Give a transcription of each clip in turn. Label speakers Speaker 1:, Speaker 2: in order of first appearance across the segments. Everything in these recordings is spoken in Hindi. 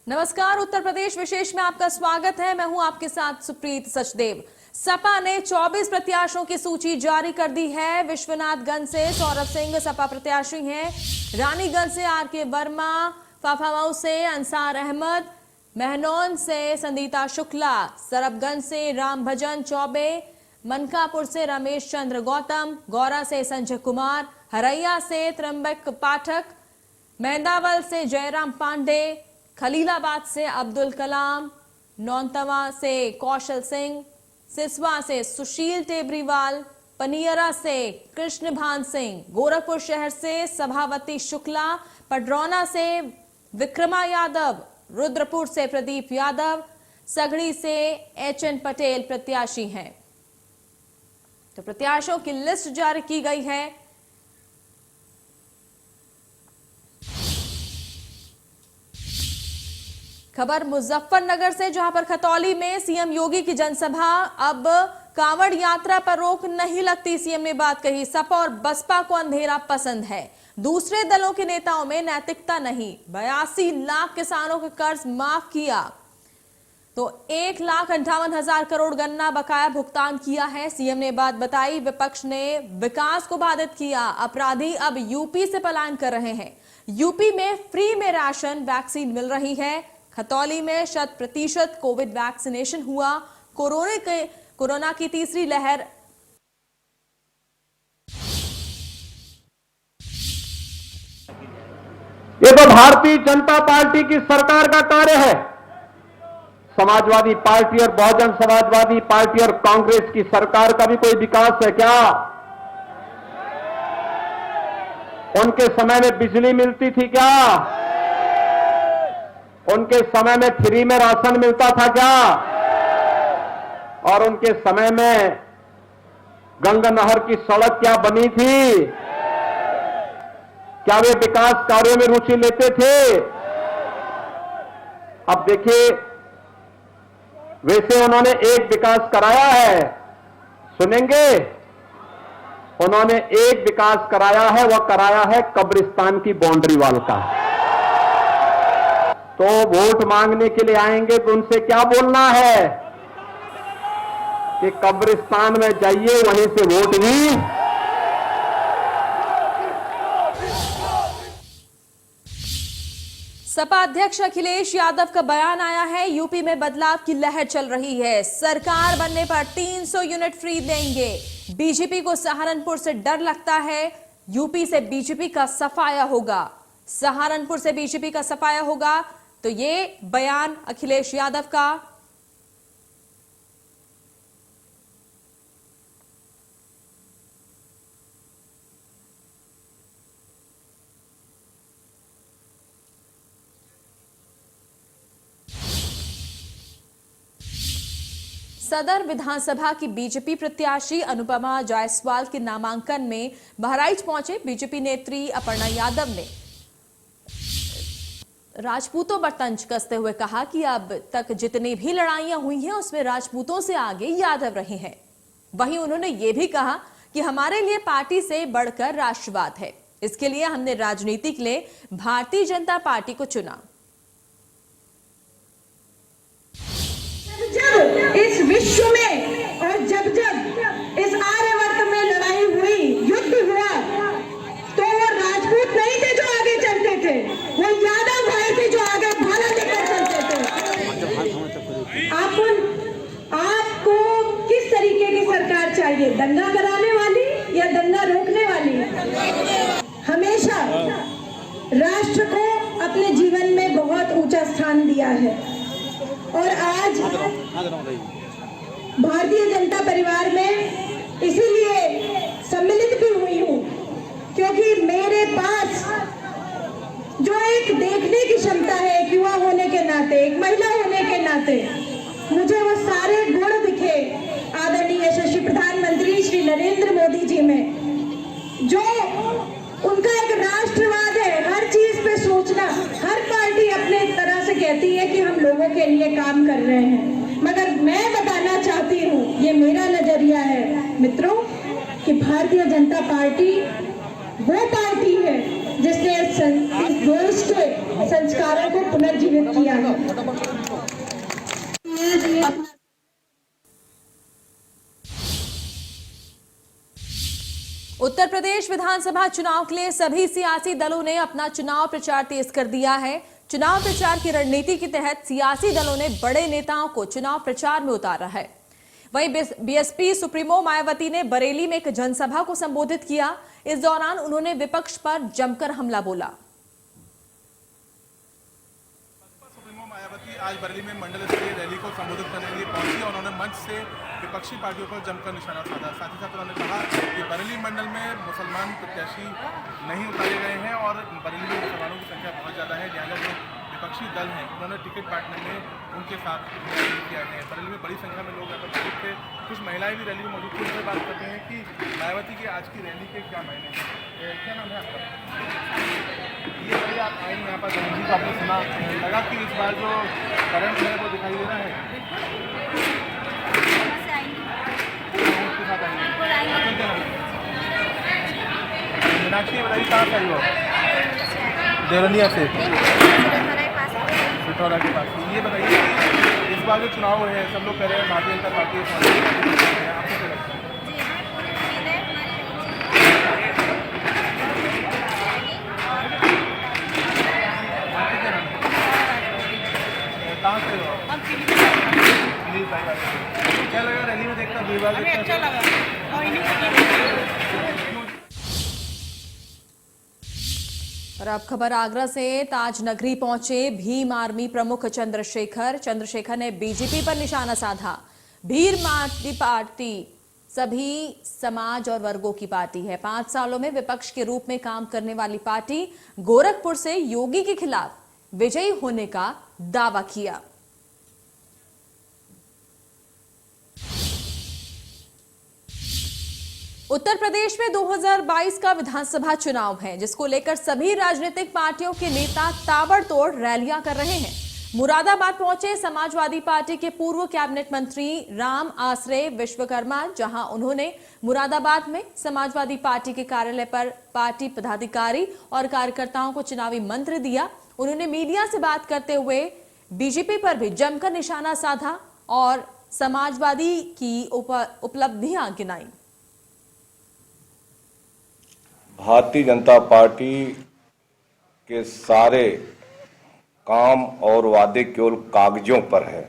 Speaker 1: नमस्कार, उत्तर प्रदेश विशेष में आपका स्वागत है। मैं हूं आपके साथ सुप्रीत सचदेव। सपा ने 24 प्रत्याशियों की सूची जारी कर दी है। विश्वनाथगंज से सौरभ सिंह सपा प्रत्याशी हैं। रानीगंज से आर.के. वर्मा, फाफामऊ से अंसार अहमद, महनौन से संदीता शुक्ला, सरबगंज से रामभजन चौबे, मनकापुर से रमेश चंद्र गौतम, गौरा से संजय कुमार, हरैया से त्र्यंबक पाठक, मेंदावल से जयराम पांडे, खलीलाबाद से अब्दुल कलाम, नौतवा से कौशल सिंह, सिसवा से सुशील टेबरीवाल, पनियरा से कृष्णभान सिंह, गोरखपुर शहर से सभावती शुक्ला, पडरौना से विक्रमा यादव, रुद्रपुर से प्रदीप यादव, सगड़ी से एच.एन. पटेल प्रत्याशी हैं। तो प्रत्याशियों की लिस्ट जारी की गई है। खबर मुजफ्फरनगर से, जहां पर खतौली में सीएम योगी की जनसभा। अब कांवड़ यात्रा पर रोक नहीं लगती, सीएम ने बात कही। सपा और बसपा को अंधेरा पसंद है, दूसरे दलों के नेताओं में नैतिकता नहीं। 82 लाख किसानों का कर्ज माफ किया, तो 1,58,000 करोड़ गन्ना बकाया भुगतान किया है। सीएम ने बात बताई। विपक्ष ने विकास को बाधित किया। अपराधी अब यूपी से पलायन कर रहे हैं। यूपी में फ्री में राशन वैक्सीन मिल रही है। खतौली में 100% कोविड वैक्सीनेशन हुआ। कोरोना की तीसरी लहर
Speaker 2: ये तो भारतीय जनता पार्टी की सरकार का कार्य है। समाजवादी पार्टी और बहुजन समाजवादी पार्टी और कांग्रेस की सरकार का भी कोई विकास है क्या? उनके समय में बिजली मिलती थी क्या? उनके समय में फ्री में राशन मिलता था क्या? और उनके समय में गंगा नहर की सड़क क्या बनी थी? क्या वे विकास कार्यों में रुचि लेते थे? अब देखिए, वैसे उन्होंने एक विकास कराया है, सुनेंगे? उन्होंने एक विकास कराया है, वह कराया है कब्रिस्तान की बाउंड्री वाल का। तो वोट मांगने के लिए आएंगे तो उनसे क्या बोलना है कि कब्रिस्तान में जाइए, वहीं से वोट भी।
Speaker 1: सपा अध्यक्ष अखिलेश यादव का बयान आया है। यूपी में बदलाव की लहर चल रही है। सरकार बनने पर 300 यूनिट फ्री देंगे। बीजेपी को सहारनपुर से डर लगता है। यूपी से बीजेपी का सफाया होगा। सहारनपुर से बीजेपी का सफाया होगा। तो ये बयान अखिलेश यादव का। सदर विधानसभा की बीजेपी प्रत्याशी अनुपमा जायसवाल के नामांकन में बहराइच पहुंचे बीजेपी नेत्री अपर्णा यादव ने राजपूतों पर तंज कसते हुए कहा कि अब तक जितनी भी लड़ाइयां हुई हैं उसमें राजपूतों से आगे यादव रहे हैं। वहीं उन्होंने ये भी कहा कि हमारे लिए पार्टी से बढ़कर राष्ट्रवाद है। इसके लिए हमने राजनीति के लिए भारतीय जनता पार्टी को चुना।
Speaker 3: जब इस विश्व में और जब इस आर्यवर्त में लड़ाई हुई, युद्ध हुआ, तो वो राजपूत नहीं थे जो आगे चलते थे, वो यादव भाई थे जो आगे भाला लेकर चलते थे। आपको किस तरीके की सरकार चाहिए? दंगा कराने वाली या दंगा रोकने वाली? हमेशा राष्ट्र को अपने जीवन में बहुत ऊंचा स्थान दिया है और आज भारतीय जनता परिवार में इसीलिए सम्मिलित भी हुई हूँ क्योंकि मेरे पास जो एक देखने की क्षमता है, एक युवा होने के नाते, एक महिला होने के नाते, मुझे वो सारे गुण दिखे आदरणीय यशस्वी प्रधानमंत्री श्री नरेंद्र मोदी जी में। जो उनका एक राष्ट्रवाद है, हर चीज पे सोचना। हर पार्टी अपने तरह से कहती है कि हम लोगों के लिए काम कर रहे हैं, मगर मैं बताना चाहती हूँ, ये मेरा नजरिया है मित्रों, कि भारतीय जनता पार्टी वो पार्टी है जिसने देश के संस्कारों को पुनर्जीवित किया है।
Speaker 1: उत्तर प्रदेश विधानसभा चुनाव के लिए सभी सियासी दलों ने अपना चुनाव प्रचार तेज कर दिया है। चुनाव प्रचार की रणनीति के तहत सियासी दलों ने बड़े नेताओं को चुनाव प्रचार में उतारा है। वहीं बीएसपी सुप्रीमो मायावती ने बरेली में एक जनसभा को संबोधित किया। इस दौरान उन्होंने विपक्ष पर जमकर हमला बोला।
Speaker 4: सुप्रीमो मायावती आज बरेली में मंडल स्तरीय रैली को संबोधित करने के लिए पहुंची और उन्होंने मंच से विपक्षी पार्टियों पर जमकर निशाना साधा। साथ ही साथ उन्होंने कहा कि बरेली मंडल में मुसलमान प्रत्याशी नहीं उतारे गए हैं और बरेली में मुसलमानों की संख्या बहुत ज़्यादा है, लिहाजा जो विपक्षी दल हैं उन्होंने टिकट बांटने में उनके साथ किया है। बरेली में बड़ी संख्या में लोग यहाँ पर मौजूद थे, कुछ महिलाएं भी रैली में मौजूद थी। उनसे बात करते हैं कि मायावती की आज की रैली के क्या मायने हैं। क्या नाम है आपका? ये रैली आप आए यहाँ पर जी को आपने सुना, लगा कि इस बार जो करंट है वो दिखाई दे रहा है। मीनाक्षी बताइए कहाँ से आई हो? देवरिया से, पिथौरा के पास। ये बताइए इस बार जो चुनाव हुए हैं सब लोग कह रहे हैं भारतीय जनता पार्टी आपको क्या लगता है? कहाँ से हो? क्या लगा रैली में देखना भीड़? अच्छा लगा।
Speaker 1: और अब खबर आगरा से। ताज नगरी पहुंचे भीम आर्मी प्रमुख चंद्रशेखर ने बीजेपी पर निशाना साधा। भीम आर्मी पार्टी सभी समाज और वर्गों की पार्टी है। 5 सालों में विपक्ष के रूप में काम करने वाली पार्टी गोरखपुर से योगी के खिलाफ विजयी होने का दावा किया। उत्तर प्रदेश में 2022 का विधानसभा चुनाव है, जिसको लेकर सभी राजनीतिक पार्टियों के नेता ताबड़तोड़ रैलियां कर रहे हैं। मुरादाबाद पहुंचे समाजवादी पार्टी के पूर्व कैबिनेट मंत्री राम आश्रय विश्वकर्मा, जहां उन्होंने मुरादाबाद में समाजवादी पार्टी के कार्यालय पर पार्टी पदाधिकारी और कार्यकर्ताओं को चुनावी मंत्र दिया। उन्होंने मीडिया से बात करते हुए बीजेपी पर भी जमकर निशाना साधा और समाजवादी की उपलब्धियां गिनाई।
Speaker 5: भारतीय जनता पार्टी के सारे काम और वादे केवल कागजों पर है।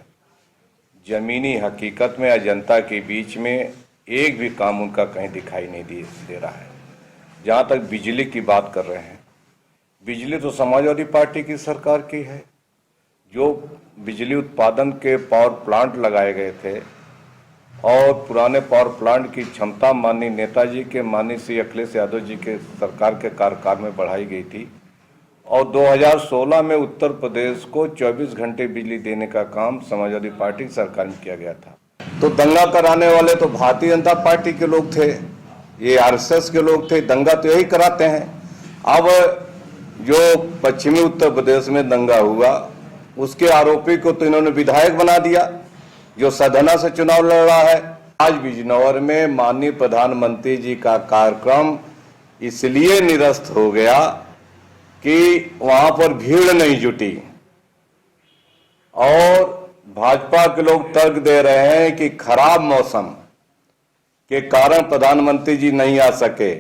Speaker 5: जमीनी हकीकत में या जनता के बीच में एक भी काम उनका कहीं दिखाई नहीं दे रहा है। जहां तक बिजली की बात कर रहे हैं, बिजली तो समाजवादी पार्टी की सरकार की है। जो बिजली उत्पादन के पावर प्लांट लगाए गए थे और पुराने पावर प्लांट की क्षमता माननीय नेताजी के, माननीय श्री अखिलेश यादव जी के सरकार के कार्यकाल में बढ़ाई गई थी और 2016 में उत्तर प्रदेश को 24 घंटे बिजली देने का काम समाजवादी पार्टी की सरकार में किया गया था। तो दंगा कराने वाले तो भारतीय जनता पार्टी के लोग थे, ये आरएसएस के लोग थे। दंगा तो यही कराते हैं। अब जो पश्चिमी उत्तर प्रदेश में दंगा हुआ, उसके आरोपी को तो इन्होंने विधायक बना दिया, जो सधना से चुनाव लड़ रहा है। आज बिजनौर में माननीय प्रधानमंत्री जी का कार्यक्रम इसलिए निरस्त हो गया कि वहां पर भीड़ नहीं जुटी और भाजपा के लोग तर्क दे रहे हैं कि खराब मौसम के कारण प्रधानमंत्री जी नहीं आ सके,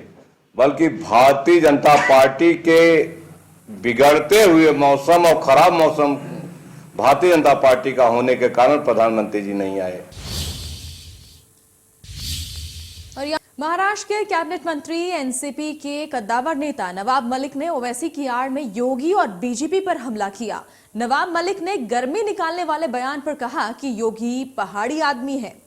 Speaker 5: बल्कि भारतीय जनता पार्टी के बिगड़ते हुए मौसम और खराब मौसम भारतीय जनता पार्टी का होने के कारण प्रधानमंत्री जी नहीं आए।
Speaker 1: और महाराष्ट्र के कैबिनेट मंत्री एनसीपी के कद्दावर नेता नवाब मलिक ने ओवैसी की आड़ में योगी और बीजेपी पर हमला किया। नवाब मलिक ने गर्मी निकालने वाले बयान पर कहा कि योगी पहाड़ी आदमी है।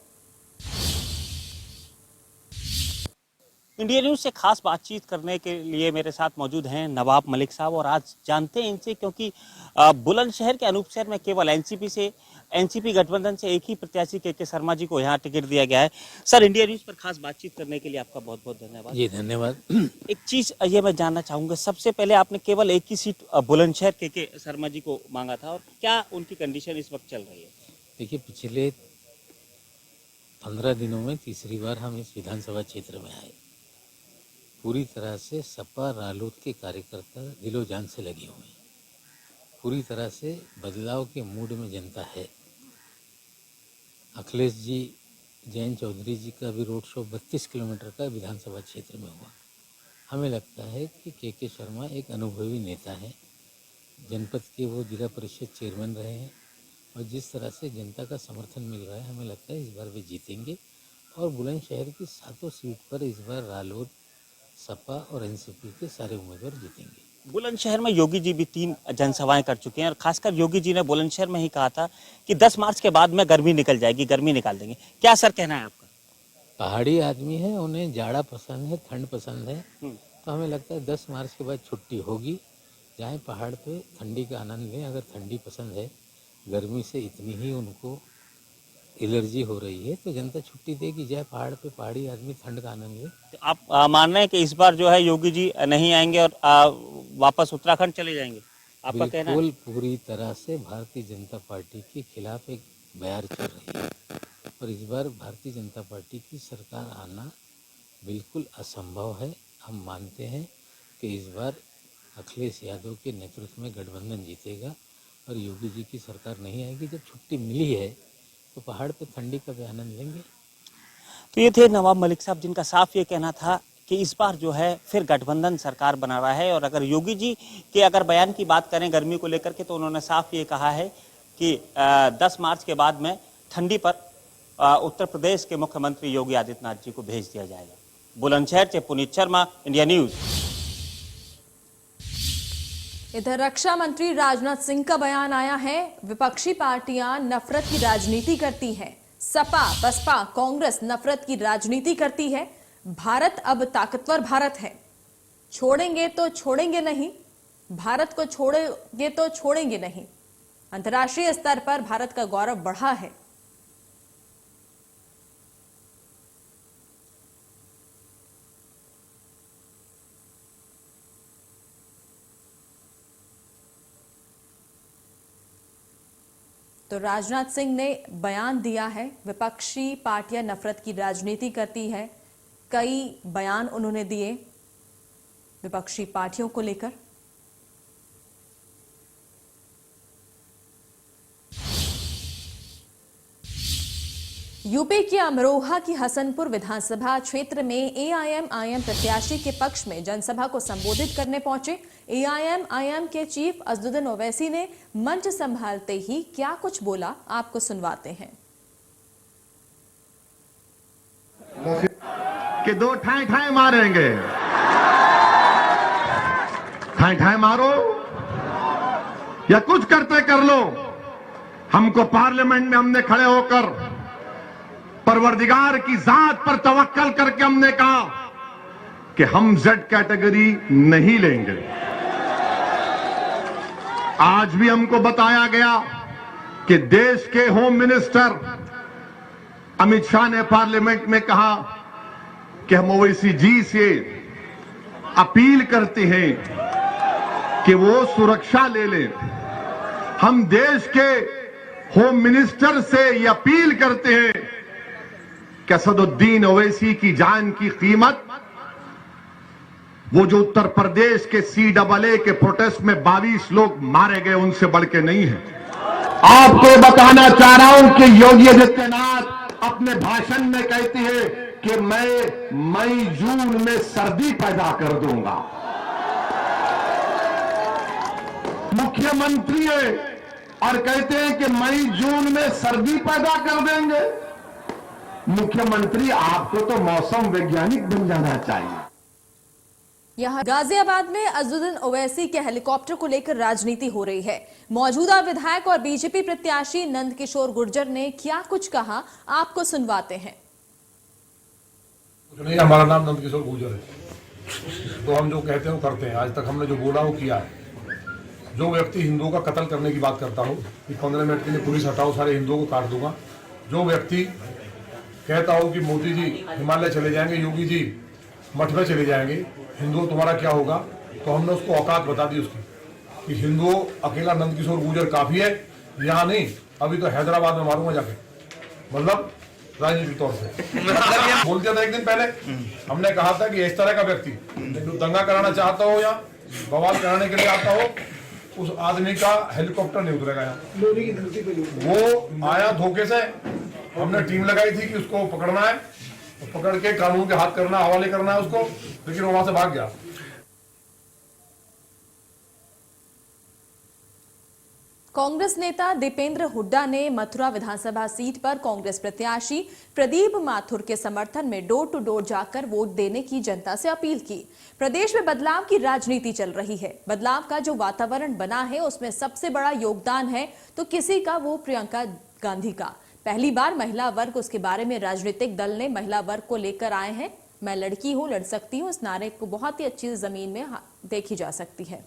Speaker 6: इंडिया न्यूज से खास बातचीत करने के लिए मेरे साथ मौजूद हैं नवाब मलिक साहब और आज जानते हैं इनसे, क्योंकि बुलंदशहर के अनूपशहर में केवल एनसीपी गठबंधन से एक ही प्रत्याशी के शर्मा जी को यहाँ टिकट दिया गया है। सर, इंडिया न्यूज पर खास बातचीत करने के लिए आपका बहुत बहुत धन्यवाद।
Speaker 7: जी धन्यवाद।
Speaker 6: एक चीज ये मैं जानना चाहूंगा, सबसे पहले आपने केवल एक ही सीट बुलंदशहर के शर्मा जी को मांगा था, और क्या उनकी कंडीशन इस वक्त चल रही है?
Speaker 7: देखिए, पिछले 15 दिनों में तीसरी बार हम इस विधानसभा क्षेत्र में आए। पूरी तरह से सपा रालोद के कार्यकर्ता दिलो जान से लगे हुए हैं। पूरी तरह से बदलाव के मूड में जनता है। अखिलेश जी, जयंत चौधरी जी का भी रोड शो 32 किलोमीटर का विधानसभा क्षेत्र में हुआ। हमें लगता है कि के शर्मा एक अनुभवी नेता है। जनपद के वो जिला परिषद चेयरमैन रहे हैं और जिस तरह से जनता का समर्थन मिल रहा है, हमें लगता है इस बार वे जीतेंगे और बुलंदशहर की 7 सीट पर इस बार रालोद, सपा और एनसीपी के सारे उम्मीदवार जीतेंगे।
Speaker 6: बुलंदशहर में योगी जी भी 3 जनसभाएं कर चुके हैं और खासकर योगी जी ने बुलंदशहर में ही कहा था कि 10 मार्च के बाद में गर्मी निकल जाएगी, गर्मी निकाल देंगे। क्या सर कहना है आपका?
Speaker 7: पहाड़ी आदमी है, उन्हें जाड़ा पसंद है, ठंड पसंद है, तो हमें लगता है 10 मार्च के बाद छुट्टी होगी। जाएं पहाड़ पे, ठंडी का आनंद लें। अगर ठंडी पसंद है, गर्मी से इतनी ही उनको एलर्जी हो रही है, तो जनता छुट्टी देगी। जाए पहाड़ पे, पहाड़ी आदमी ठंड का आनंद ले।
Speaker 6: तो आप मान रहे हैं कि इस बार जो है योगी जी नहीं आएंगे और वापस उत्तराखंड चले जाएंगे? आपका कहना है?
Speaker 7: बिल्कुल पूरी तरह से भारतीय जनता पार्टी के खिलाफ एक बयार चल रही है और इस बार भारतीय जनता पार्टी की सरकार आना बिल्कुल असंभव है। हम मानते हैं कि इस बार अखिलेश यादव के नेतृत्व में गठबंधन जीतेगा और योगी जी की सरकार नहीं आएगी। जब छुट्टी मिली है तो पहाड़ पे ठंडी का भी आनंद लेंगे।
Speaker 6: तो ये थे नवाब मलिक साहब, जिनका साफ ये कहना था कि इस बार जो है फिर गठबंधन सरकार बना रहा है। और अगर योगी जी के अगर बयान की बात करें गर्मी को लेकर के, तो उन्होंने साफ ये कहा है कि 10 मार्च के बाद में ठंडी पर उत्तर प्रदेश के मुख्यमंत्री योगी आदित्यनाथ जी को भेज दिया जाएगा। बुलंदशहर से पुनीत शर्मा, इंडिया न्यूज।
Speaker 1: इधर रक्षा मंत्री राजनाथ सिंह का बयान आया है। विपक्षी पार्टियां नफरत की राजनीति करती हैं। सपा, बसपा, कांग्रेस नफरत की राजनीति करती है। भारत अब ताकतवर भारत है। छोड़ेंगे तो छोड़ेंगे नहीं, भारत को छोड़ेंगे तो छोड़ेंगे नहीं। अंतर्राष्ट्रीय स्तर पर भारत का गौरव बढ़ा है। तो राजनाथ सिंह ने बयान दिया है, विपक्षी पार्टियां नफरत की राजनीति करती है। कई बयान उन्होंने दिए विपक्षी पार्टियों को लेकर। यूपी के अमरोहा की हसनपुर विधानसभा क्षेत्र में एआईएमआईएम प्रत्याशी के पक्ष में जनसभा को संबोधित करने पहुंचे एआईएमआईएम के चीफ असदुद्दीन ओवैसी ने मंच संभालते ही क्या कुछ बोला, आपको सुनवाते हैं।
Speaker 8: कि 2 ठाई ठाई मारेंगे, ठाई ठाई मारो या कुछ करते कर लो। हमको पार्लियामेंट में हमने खड़े होकर परवरदिगार की जात पर तवक्कल करके हमने कहा कि हम जेड कैटेगरी नहीं लेंगे। आज भी हमको बताया गया कि देश के होम मिनिस्टर अमित शाह ने पार्लियामेंट में कहा कि हम ओवैसी जी से अपील करते हैं कि वो सुरक्षा ले लें। हम देश के होम मिनिस्टर से ये अपील करते हैं कि असदुद्दीन ओवैसी की जान की कीमत वो जो उत्तर प्रदेश के CAA के प्रोटेस्ट में 22 लोग मारे गए उनसे बढ़ के नहीं है।
Speaker 2: आपको बताना चाह रहा हूं कि योगी आदित्यनाथ अपने भाषण में कहती है कि मैं मई जून में सर्दी पैदा कर दूंगा। मुख्यमंत्री है और कहते हैं कि मई जून में सर्दी पैदा कर देंगे। मुख्यमंत्री आपको तो मौसम वैज्ञानिक बन जाना चाहिए।
Speaker 1: यहां गाजियाबाद में असदुद्दीन ओवैसी के हेलीकॉप्टर को लेकर राजनीति हो रही है। मौजूदा विधायक और बीजेपी प्रत्याशी नंदकिशोर गुर्जर ने क्या कुछ कहा, आपको सुनवाते हैं।
Speaker 9: नहीं, हमारा नाम नंदकिशोर गुर्जर है, तो हम जो कहते हैं वो करते हैं। आज तक हमने जो बोला वो किया है। जो व्यक्ति हिंदुओं का कत्ल करने की बात करता हो कि 15 मिनट के लिए पुलिस हटाओ, सारे हिंदुओं को काट दूंगा। जो व्यक्ति कहता हो कि मोदी जी हिमालय चले जाएंगे, योगी जी मठ में चले जाएंगे, हिंदुओं तुम्हारा क्या होगा, तो हमने उसको औकात बता दी उसकी कि हिंदुओं अकेला नंदकिशोर गुर्जर काफी है। यहाँ नहीं, अभी तो हैदराबाद में मारूंगा जाके। मतलब राजनीतिक तौर से बोल दिया था एक दिन पहले। हमने कहा था कि इस तरह का व्यक्ति जो दंगा कराना चाहता हो या बवाल कराने के लिए आता हो, उस आदमी का हेलीकॉप्टर नहीं उतरेगा यहाँ। वो आया धोखे से, हमने टीम लगाई थी कि उसको पकड़ना है, पकड़ के कानून के हाथ करना, हवाले करना है उसको, लेकिन वो वहां से भाग गया।
Speaker 1: कांग्रेस नेता दीपेंद्र हुड्डा ने मथुरा विधानसभा सीट पर कांग्रेस प्रत्याशी प्रदीप माथुर के समर्थन में डोर टू डोर जाकर वोट देने की जनता से अपील की। प्रदेश में बदलाव की राजनीति चल रही है। बदलाव का जो वातावरण बना है उसमें सबसे बड़ा योगदान है तो किसी का वो प्रियंका गांधी का। पहली बार महिला वर्ग, उसके बारे में राजनीतिक दल ने महिला वर्ग को लेकर आए हैं। मैं लड़की हूं, लड़ सकती हूं, इस नारे को बहुत ही अच्छी जमीन में देखी जा सकती है।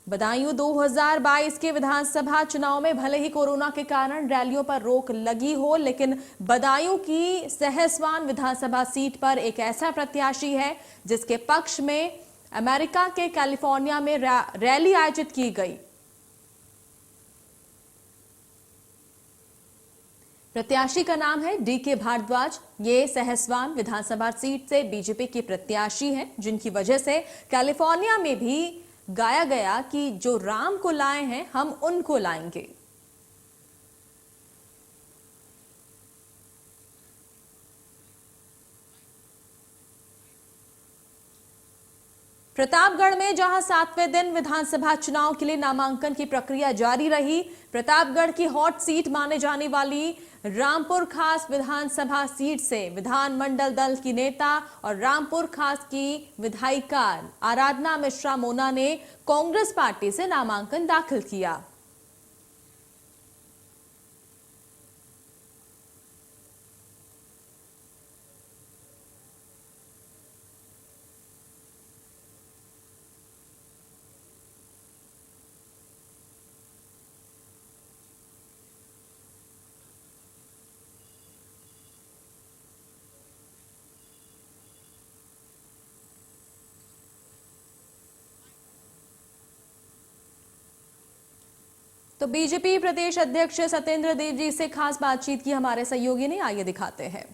Speaker 1: बदायूं 2022 के विधानसभा चुनाव में भले ही कोरोना के कारण रैलियों पर रोक लगी हो, लेकिन बदायूं की सहसवान विधानसभा सीट पर एक ऐसा प्रत्याशी है जिसके पक्ष में अमेरिका के कैलिफोर्निया में रैली आयोजित की गई। प्रत्याशी का नाम है डीके भारद्वाज। ये सहसवान विधानसभा सीट से बीजेपी की प्रत्याशी हैं, जिनकी वजह से कैलिफोर्निया में भी गाया गया कि जो राम को लाए हैं हम उनको लाएंगे। प्रतापगढ़ में जहां 7वें दिन विधानसभा चुनाव के लिए नामांकन की प्रक्रिया जारी रही, प्रतापगढ़ की हॉट सीट माने जाने वाली रामपुर खास विधानसभा सीट से विधानमंडल दल की नेता और रामपुर खास की विधायिका आराधना मिश्रा मोना ने कांग्रेस पार्टी से नामांकन दाखिल किया। तो बीजेपी प्रदेश अध्यक्ष सत्येंद्र देव जी से खास बातचीत की हमारे सहयोगी ने, आइए दिखाते हैं।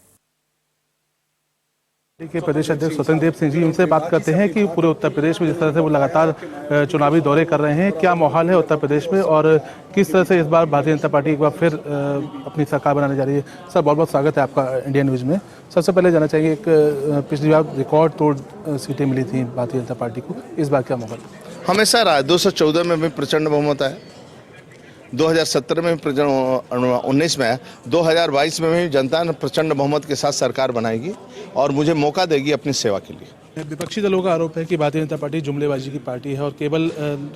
Speaker 10: के प्रदेश अध्यक्ष स्वतंत्र देव सिंह जी, उनसे बात करते हैं कि पूरे उत्तर प्रदेश में जिस तरह से वो लगातार चुनावी दौरे कर रहे हैं, क्या माहौल है उत्तर प्रदेश में और किस तरह से इस बार भारतीय जनता पार्टी एक बार फिर अपनी सरकार बनाने जा रही है। सर, बहुत बहुत स्वागत है आपका इंडिया न्यूज़ में। सबसे पहले जानना चाहिए, एक पिछली बार रिकॉर्ड तोड़ सीटें मिली थी भारतीय जनता पार्टी को, इस बार क्या माहौल?
Speaker 11: हमेशा रहा। 214 में भी प्रचंड बहुमत है, 2017 में 19 में, 2022 में भी जनता ने प्रचंड बहुमत के साथ सरकार बनाएगी और मुझे मौका देगी अपनी सेवा के लिए।
Speaker 10: विपक्षी दलों का आरोप है कि भारतीय जनता पार्टी जुमलेबाजी की पार्टी है और केवल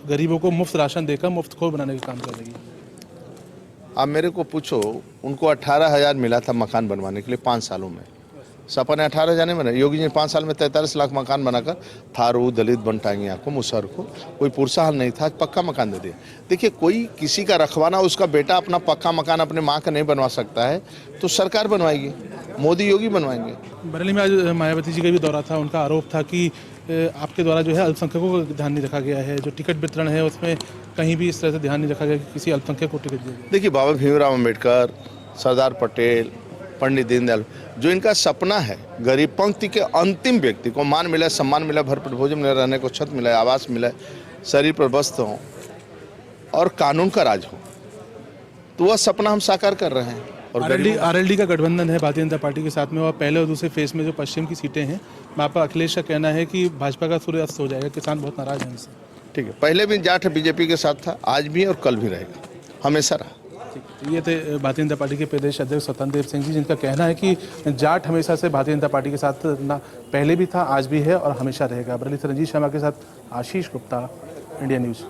Speaker 10: गरीबों को मुफ्त राशन देकर मुफ्तखोर बनाने का काम कर रही है।
Speaker 11: आप मेरे को पूछो, उनको 18,000 मिला था मकान बनवाने के लिए 5 सालों में। सपा ने 18,000 नहीं बनाए। योगी जी ने 5 साल में 43 लाख मकान बनाकर थारू, दलित बनटांगिया को, मुसहर को कोई पुरसा हल नहीं था, पक्का मकान दे दिया। देखिए, कोई किसी का रखवाना, उसका बेटा अपना पक्का मकान अपने माँ का नहीं बनवा सकता है तो सरकार बनवाएगी, मोदी योगी बनवाएंगे।
Speaker 10: बरेली में आज मायावती जी का भी दौरा था, उनका आरोप था कि आपके द्वारा जो है अल्पसंख्यकों को ध्यान नहीं रखा गया है, जो टिकट वितरण है उसमें कहीं भी इस तरह से ध्यान नहीं रखा गया कि किसी अल्पसंख्यक को टिकट दिया जाए।
Speaker 11: देखिए, बाबा भीमराव अम्बेडकर, सरदार पटेल, पंडित दीनदयाल, जो इनका सपना है गरीब पंक्ति के अंतिम व्यक्ति को मान मिला, सम्मान मिला, भरपेट भोजन मिला, रहने को छत मिला, आवास मिला, शरीर पर वस्त्र हो और कानून का राज हो, तो वह सपना हम साकार कर रहे हैं। और
Speaker 10: आरएलडी का गठबंधन है भारतीय जनता पार्टी के साथ में और पहले और दूसरे फेज में जो पश्चिम की सीटें हैं, वहाँ पर अखिलेश का कहना है कि भाजपा का सूर्य अस्त हो जाएगा, किसान बहुत नाराज हैं इनसे।
Speaker 11: ठीक है, पहले भी जाट बीजेपी के साथ था, आज भी और कल भी रहेगा, हमेशा रहा।
Speaker 10: ये थे भारतीय जनता पार्टी के प्रदेश अध्यक्ष स्वतंत्र देव सिंह जी, जिनका कहना है कि जाट हमेशा से भारतीय जनता पार्टी के साथ ना पहले भी था, आज भी है और हमेशा रहेगा। बरेली से रंजीत शर्मा के साथ आशीष गुप्ता, इंडिया न्यूज़।